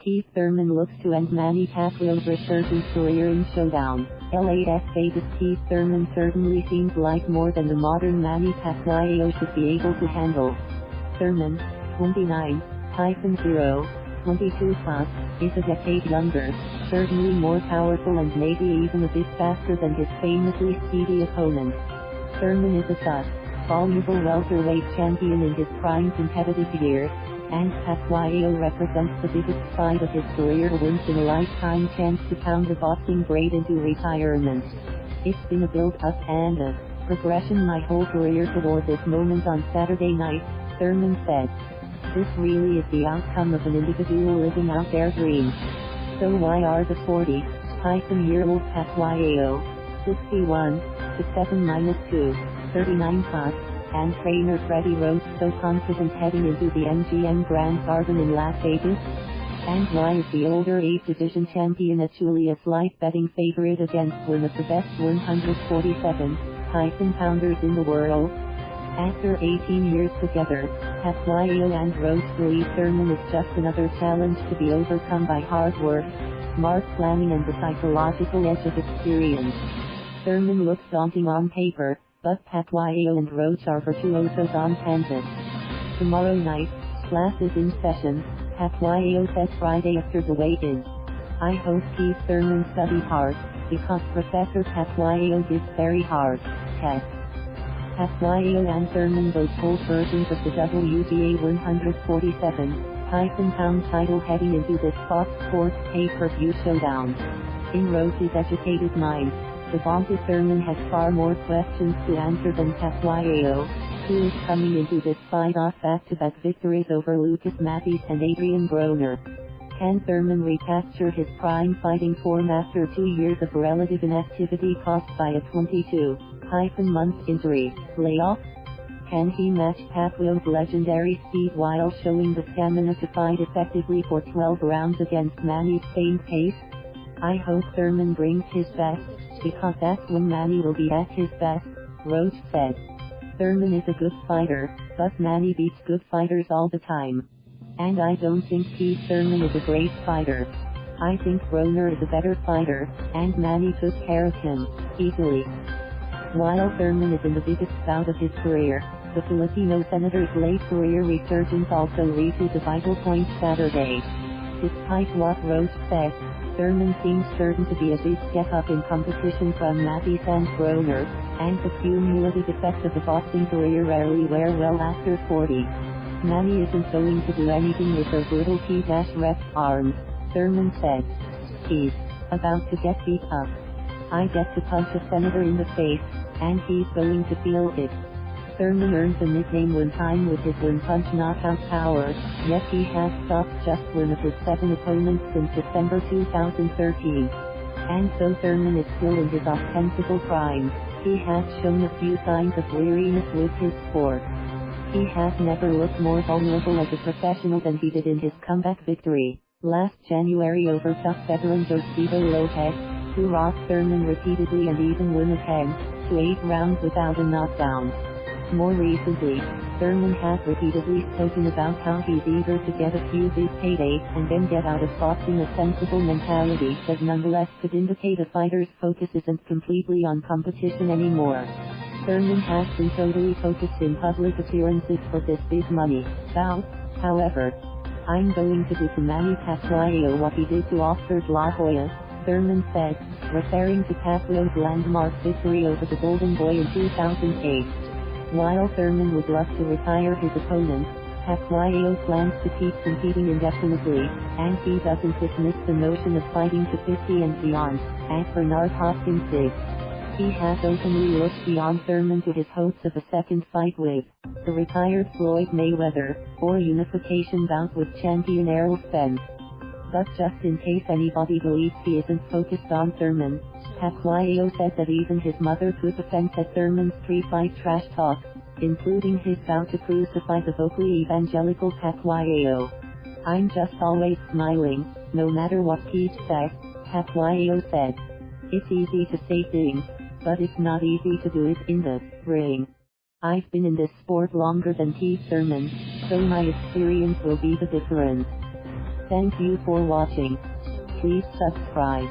Keith Thurman looks to end Manny Pacquiao's resurgent career in Showdown. Las Vegas. Keith Thurman certainly seems like more than the modern Manny Pacquiao should be able to handle. Thurman, 29-0, 22 plus, is a decade younger, certainly more powerful and maybe even a bit faster than his famously speedy opponent. Thurman is a tough, voluble welterweight champion in his prime competitive years, and Pacquiao represents the biggest side of his career, once in a lifetime chance to pound the boxing grade into retirement. It's been a build-up and a progression my whole career toward this moment on Saturday night, Thurman said. This really is the outcome of an individual living out their dreams. So why are the 40-year-old Pacquiao, 61-7-2, 39 plus, and trainer Freddie Roach so confident heading into the MGM Grand Garden in Las Vegas? And why is the older 8 division champion actually a slight betting favorite against one of the best 147-pounders in the world? After 18 years together, Pacquiao and Roach believe Thurman is just another challenge to be overcome by hard work, smart planning and the psychological edge of experience. Thurman looks daunting on paper, but Pacquiao and Roach are virtuosos on canvas. Tomorrow night, class is in session, Pacquiao said Friday after the weigh-in. I hope Keith Thurman studies hard, because Professor Pacquiao gives very hard tests. Pacquiao and Thurman both hold versions of the WBA 147-pound title heading into this Fox Sports pay-per-view showdown. In Roach's educated mind, the vaunted Thurman has far more questions to answer than Pacquiao, who is coming into this fight off back-to-back victories over Matthysse and Adrien Broner. Can Thurman recapture his prime fighting form after 2 years of relative inactivity caused by a 22-month injury layoff? Can he match Pacquiao's legendary speed while showing the stamina to fight effectively for 12 rounds against Manny's famed pace? I hope Thurman brings his best, because that's when Manny will be at his best, Roach said. Thurman is a good fighter, but Manny beats good fighters all the time. And I don't think Keith Thurman is a great fighter. I think Broner is a better fighter, and Manny took care of him, easily. While Thurman is in the biggest bout of his career, the Filipino senator's late career resurgence also reaches a vital point Saturday. Despite what Roach said, Thurman seems certain to be a big step up in competition from Matthysse and Broner, and the cumulative effect of the boxing career rarely wear well after 40. Manny isn't going to do anything with her brutal T-ref arms, Thurman said. He's about to get beat up. I get to punch a senator in the face, and he's going to feel it. Thurman earned the nickname one time with his one-punch knockout power, yet he has stopped just one of his 7 opponents since December 2013. And so Thurman is still in his ostensible prime. He has shown a few signs of weariness with his sport. He has never looked more vulnerable as a professional than he did in his comeback victory last January over tough veteran Josesito Lopez, who rocked Thurman repeatedly and even won a 10-8 rounds without a knockdown. More recently, Thurman has repeatedly spoken about how he's eager to get a few big paydays and then get out of boxing, a sensible mentality that nonetheless could indicate a fighter's focus isn't completely on competition anymore. Thurman has been totally focused in public appearances for this big money bout, however. I'm going to do to Manny Pacquiao what he did to Oscar De La Hoya, Thurman said, referring to Pacquiao's landmark victory over the Golden Boy in 2008. While Thurman would love to retire his opponent, Pacquiao plans to keep competing indefinitely, and he doesn't dismiss the notion of fighting to 50 and beyond, as Bernard Hopkins did. He has openly looked beyond Thurman to his hopes of a second fight with the retired Floyd Mayweather, or unification bout with champion Errol Spence. But just in case anybody believes he isn't focused on Thurman, Pacquiao said that even his mother took offense at Thurman's pre-fight trash talk, including his vow to crucify the vocally evangelical Pacquiao. I'm just always smiling, no matter what Keith says, Pacquiao said. It's easy to say things, but it's not easy to do it in the ring. I've been in this sport longer than Keith Thurman, so my experience will be the difference. Thank you for watching. Please subscribe.